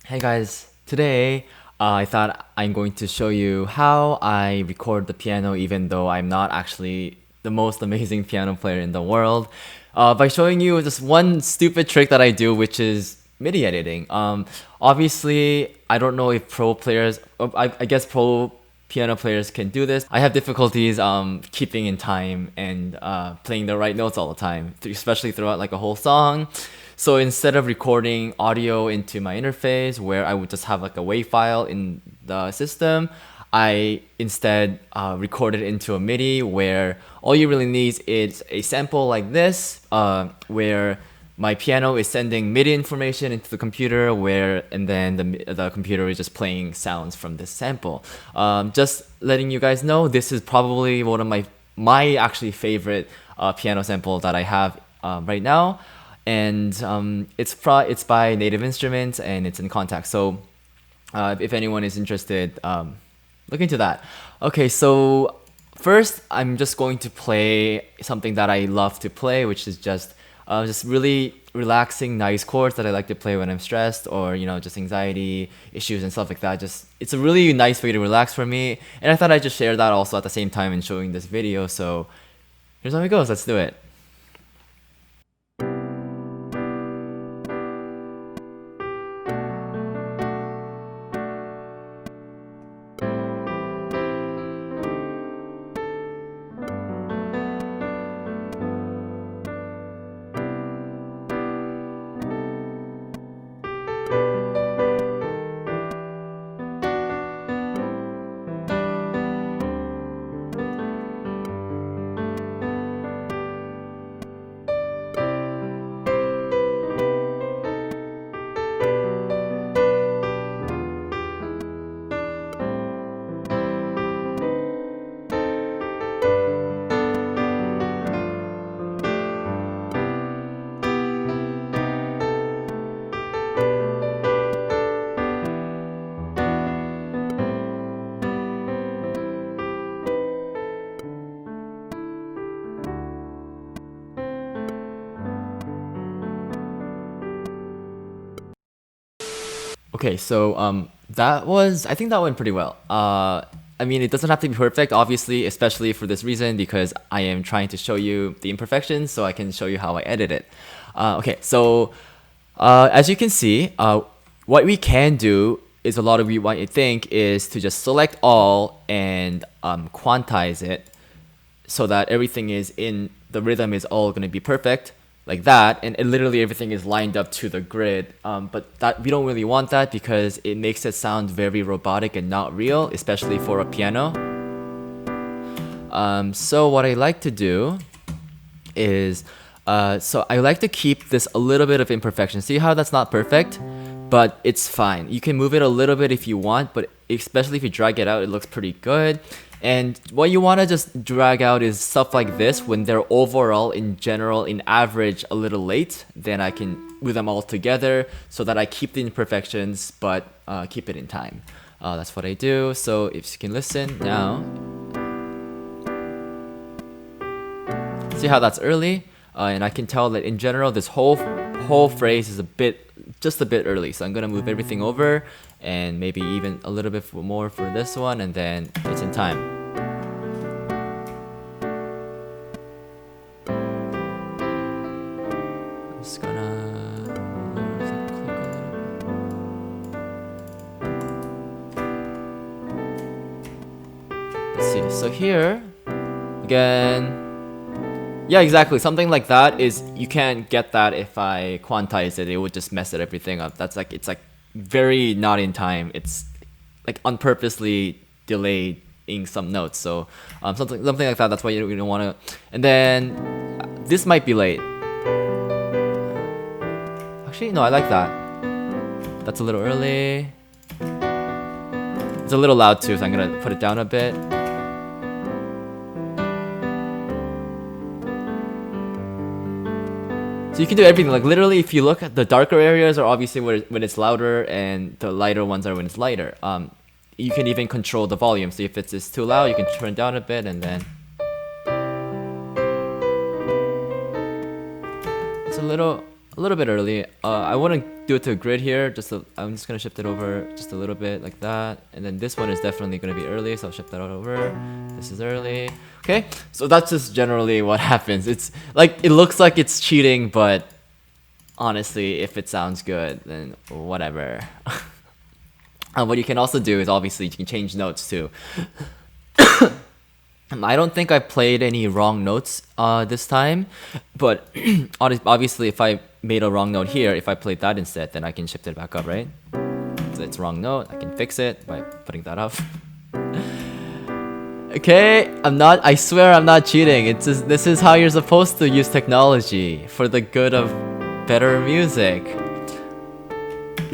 Hey guys, today I thought I'm going to show you how I record the piano even though I'm not actually the most amazing piano player in the world, by showing you just one stupid trick that I do, which is MIDI editing. Obviously, I don't know if pro players, I guess pro piano players can do this. I have difficulties keeping in time and playing the right notes all the time, especially throughout like a whole song. So instead of recording audio into my interface where I would just have like a WAV file in the system, I instead record it into a MIDI where all you really need is a sample like this, where my piano is sending MIDI information into the computer and then the computer is just playing sounds from this sample. Just letting you guys know, this is probably one of my actually favorite piano sample that I have right now. And it's by Native Instruments and it's in Contact. So if anyone is interested, look into that. Okay, so first I'm just going to play something that I love to play, which is just really relaxing, nice chords that I like to play when I'm stressed or just anxiety issues and stuff like that. Just it's a really nice way to relax for me, and I thought I'd just share that also at the same time in showing this video. So here's how it goes. Let's do it. Okay, so I think that went pretty well. I mean, it doesn't have to be perfect, obviously, especially for this reason, because I am trying to show you the imperfections so I can show you how I edit it. Okay, so as you can see, what we can do is a lot of you what you think is to just select all and quantize it so that everything is in the rhythm is all going to be perfect like that, and literally everything is lined up to the grid, but that we don't really want that because it makes it sound very robotic and not real, especially for a piano. So what I like to do is so I like to keep this a little bit of imperfection. See how that's not perfect, but it's fine. You can move it a little bit if you want, but especially if you drag it out, it looks pretty good. And what you want to just drag out is stuff like this when they're overall, in general, in average, a little late. Then I can move them all together so that I keep the imperfections but keep it in time. That's what I do. So if you can listen now, see how that's early, and I can tell that in general this whole phrase is just a bit early. So I'm gonna move everything over and maybe even a little bit more for this one, and then it's in time. I'm just gonna let's see. So here again, yeah, exactly. Something like that is you can't get that if I quantize it. It would just mess everything up. That's like it's like very not in time. It's like unpurposely delaying some notes. So something like that. That's why you don't want to. And then this might be late. Actually, no, I like that. That's a little early. It's a little loud too, so I'm gonna put it down a bit. So you can do everything, like literally if you look at the darker areas are obviously when it's louder and the lighter ones are when it's lighter. You can even control the volume. So if it's too loud, you can turn down a bit, and then it's a little a little bit early. I wouldn't do it to a grid here. I'm just gonna shift it over just a little bit like that. And then this one is definitely gonna be early, so I'll shift that over. This is early. Okay, so that's just generally what happens. It's like, it looks like it's cheating, but honestly, if it sounds good, then whatever. What you can also do is, obviously, you can change notes too. I don't think I played any wrong notes this time, but obviously if I made a wrong note here, if I played that instead, then I can shift it back up, right? So it's wrong note, I can fix it by putting that up. Okay, I swear I'm not cheating. It's just, this is how you're supposed to use technology for the good of better music.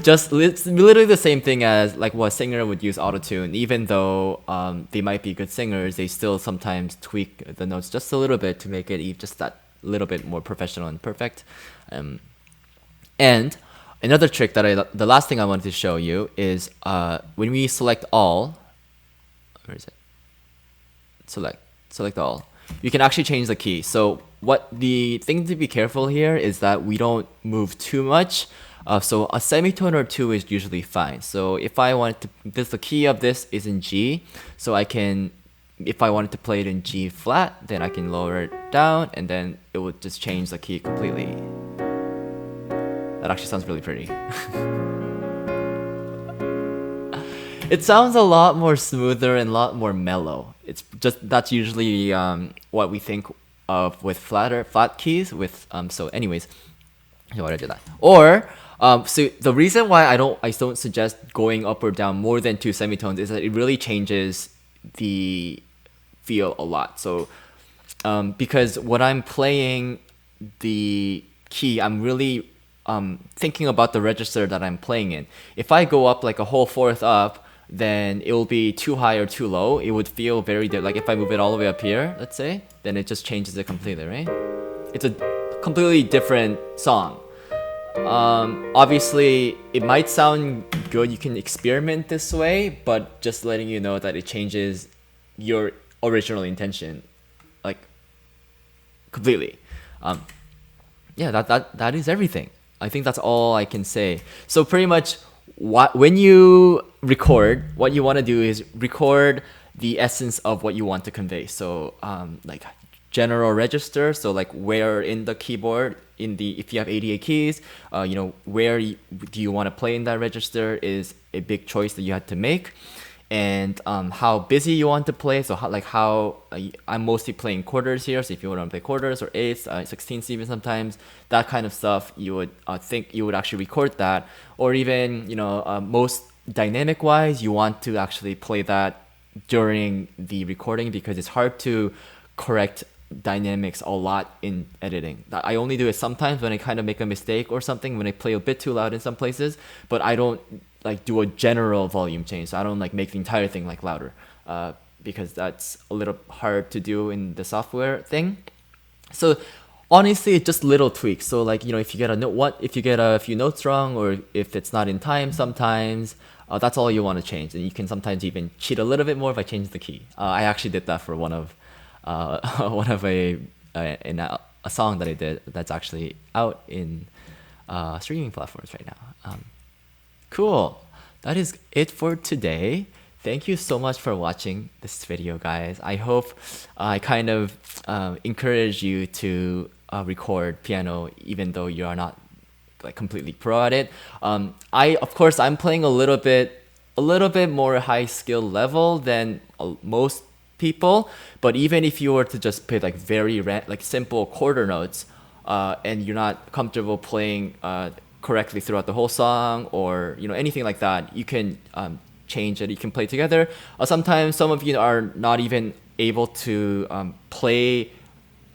It's literally the same thing as like what a singer would use autotune. Even though they might be good singers, they still sometimes tweak the notes just a little bit to make it just that little bit more professional and perfect. And another trick that the last thing I wanted to show you is when we select all, where is it? Select all. You can actually change the key. So what the thing to be careful here is that we don't move too much. So a semitone or two is usually fine. So if I wanted to, the key of this is in G, so I can, if I wanted to play it in G flat, then I can lower it down, and then it would just change the key completely. That actually sounds really pretty. It sounds a lot more smoother and a lot more mellow. It's just, that's usually what we think of with flat keys. So anyways, why did I do that? Or so the reason why I don't suggest going up or down more than 2 semitones is that it really changes the feel a lot. So because when I'm playing the key, I'm really thinking about the register that I'm playing in. If I go up like a whole fourth up, then it will be too high or too low. It would feel very like if I move it all the way up here, let's say, then it just changes it completely, right? It's a completely different song. Obviously it might sound good, you can experiment this way, but just letting you know that it changes your original intention like completely. Yeah, that is everything. I think that's all I can say. So pretty much when you record, what you want to do is record the essence of what you want to convey. So like general register, so like where in the keyboard, if you have 88 keys, where do you want to play in that register is a big choice that you had to make. And how busy you want to play, so I'm mostly playing quarters here, so if you want to play quarters or eighths, 16ths even sometimes, that kind of stuff, you would think you would actually record that. Or even most dynamic wise, you want to actually play that during the recording, because it's hard to correct dynamics a lot in editing. I only do it sometimes when I kind of make a mistake or something, when I play a bit too loud in some places, but I don't like do a general volume change. So I don't like make the entire thing like louder, because that's a little hard to do in the software thing. So honestly, it's just little tweaks. So like, if you get a few notes wrong, or if it's not in time sometimes, that's all you want to change. And you can sometimes even cheat a little bit more by changing the key. I actually did that for one of a song that I did that's actually out in streaming platforms right now. Cool. That is it for today. Thank you so much for watching this video, guys. I hope I kind of encourage you to record piano, even though you are not like completely pro at it. Of course, I'm playing a little bit more high skill level than most people. But even if you were to just play like very simple quarter notes, and you're not comfortable playing correctly throughout the whole song, or anything like that, you can change it. You can play together. Sometimes some of you are not even able to play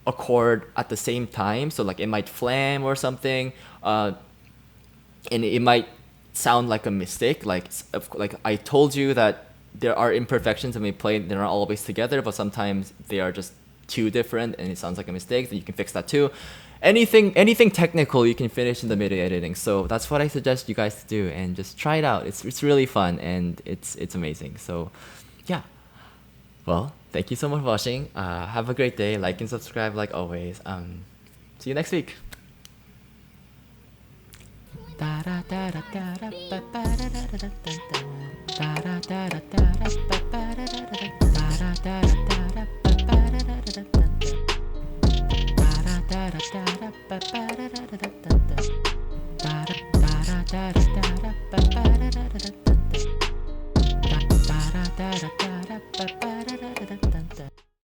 a chord at the same time, so like it might flam or something, and it might sound like a mistake. Like I told you that there are imperfections when we play, they're not always together, but sometimes they are just too different and it sounds like a mistake. So you can fix that too. Anything technical you can finish in the MIDI editing. So that's what I suggest you guys to do, and just try it out. It's really fun, and it's amazing. So yeah, well, thank you so much for watching. Have a great day. Like and subscribe like always. See you next week. Da